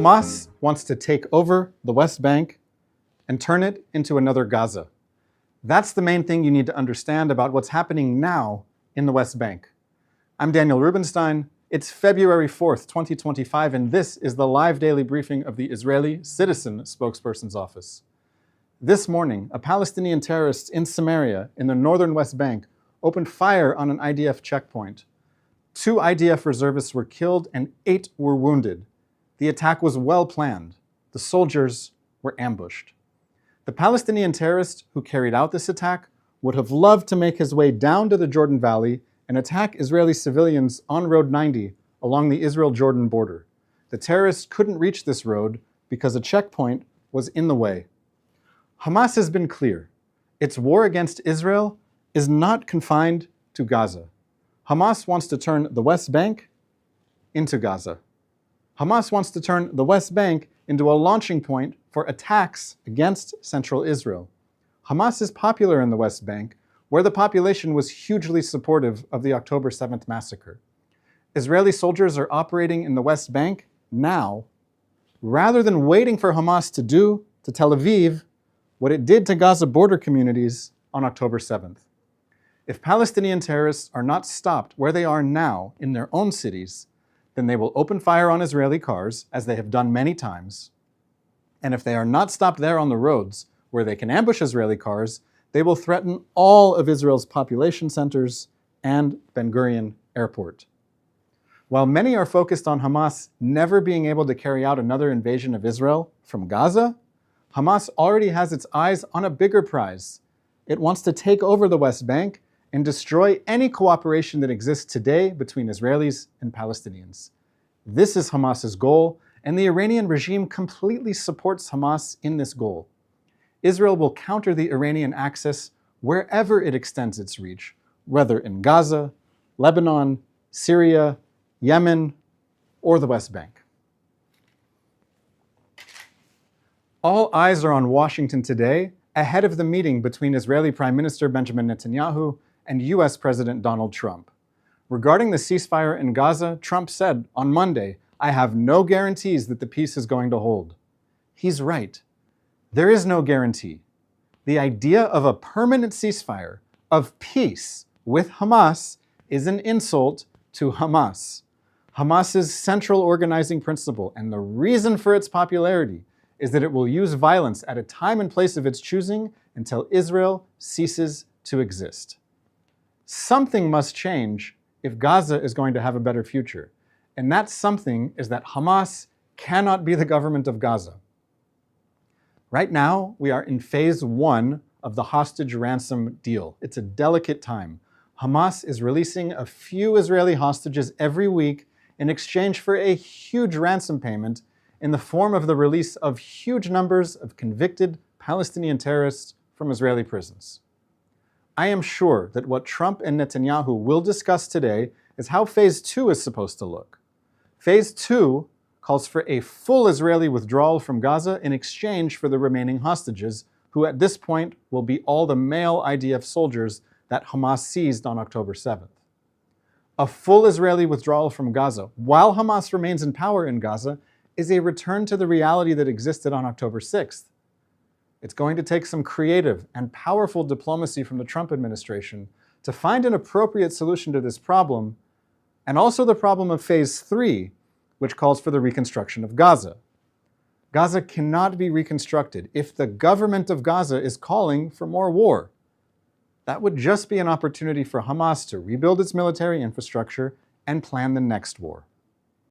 Hamas wants to take over the West Bank and turn it into another Gaza. That's the main thing you need to understand about what's happening now in the West Bank. I'm Daniel Rubenstein. It's February 4th, 2025, and this is the live daily briefing of the Israeli Citizen Spokespersons Office. This morning, a Palestinian terrorist in Samaria, in the northern West Bank, opened fire on an IDF checkpoint. 2 IDF reservists were killed and 8 were wounded. The attack was well planned. The soldiers were ambushed. The Palestinian terrorist who carried out this attack would have loved to make his way down to the Jordan Valley and attack Israeli civilians on Road 90 along the Israel-Jordan border. The terrorist couldn't reach this road because a checkpoint was in the way. Hamas has been clear. Its war against Israel is not confined to Gaza. Hamas wants to turn the West Bank into Gaza. Hamas wants to turn the West Bank into a launching point for attacks against central Israel. Hamas is popular in the West Bank, where the population was hugely supportive of the October 7th massacre. Israeli soldiers are operating in the West Bank now, rather than waiting for Hamas to do to Tel Aviv what it did to Gaza border communities on October 7th. If Palestinian terrorists are not stopped where they are now in their own cities, then they will open fire on Israeli cars, as they have done many times. And if they are not stopped there on the roads, where they can ambush Israeli cars, they will threaten all of Israel's population centers and Ben Gurion Airport. While many are focused on Hamas never being able to carry out another invasion of Israel from Gaza, Hamas already has its eyes on a bigger prize. It wants to take over the West Bank and destroy any cooperation that exists today between Israelis and Palestinians. This is Hamas's goal, and the Iranian regime completely supports Hamas in this goal. Israel will counter the Iranian axis wherever it extends its reach, whether in Gaza, Lebanon, Syria, Yemen, or the West Bank. All eyes are on Washington today ahead of the meeting between Israeli Prime Minister Benjamin Netanyahu and US President Donald Trump. Regarding the ceasefire in Gaza, Trump said on Monday, "I have no guarantees that the peace is going to hold." He's right. There is no guarantee. The idea of a permanent ceasefire, of peace with Hamas, is an insult to Hamas. Hamas's central organizing principle and the reason for its popularity is that it will use violence at a time and place of its choosing until Israel ceases to exist. Something must change if Gaza is going to have a better future. And that something is that Hamas cannot be the government of Gaza. Right now, we are in phase 1 of the hostage ransom deal. It's a delicate time. Hamas is releasing a few Israeli hostages every week in exchange for a huge ransom payment in the form of the release of huge numbers of convicted Palestinian terrorists from Israeli prisons. I am sure that what Trump and Netanyahu will discuss today is how phase 2 is supposed to look. Phase 2 calls for a full Israeli withdrawal from Gaza in exchange for the remaining hostages, who at this point will be all the male IDF soldiers that Hamas seized on October 7th. A full Israeli withdrawal from Gaza, while Hamas remains in power in Gaza, is a return to the reality that existed on October 6th. It's going to take some creative and powerful diplomacy from the Trump administration to find an appropriate solution to this problem, and also the problem of phase 3, which calls for the reconstruction of Gaza. Gaza cannot be reconstructed if the government of Gaza is calling for more war. That would just be an opportunity for Hamas to rebuild its military infrastructure and plan the next war.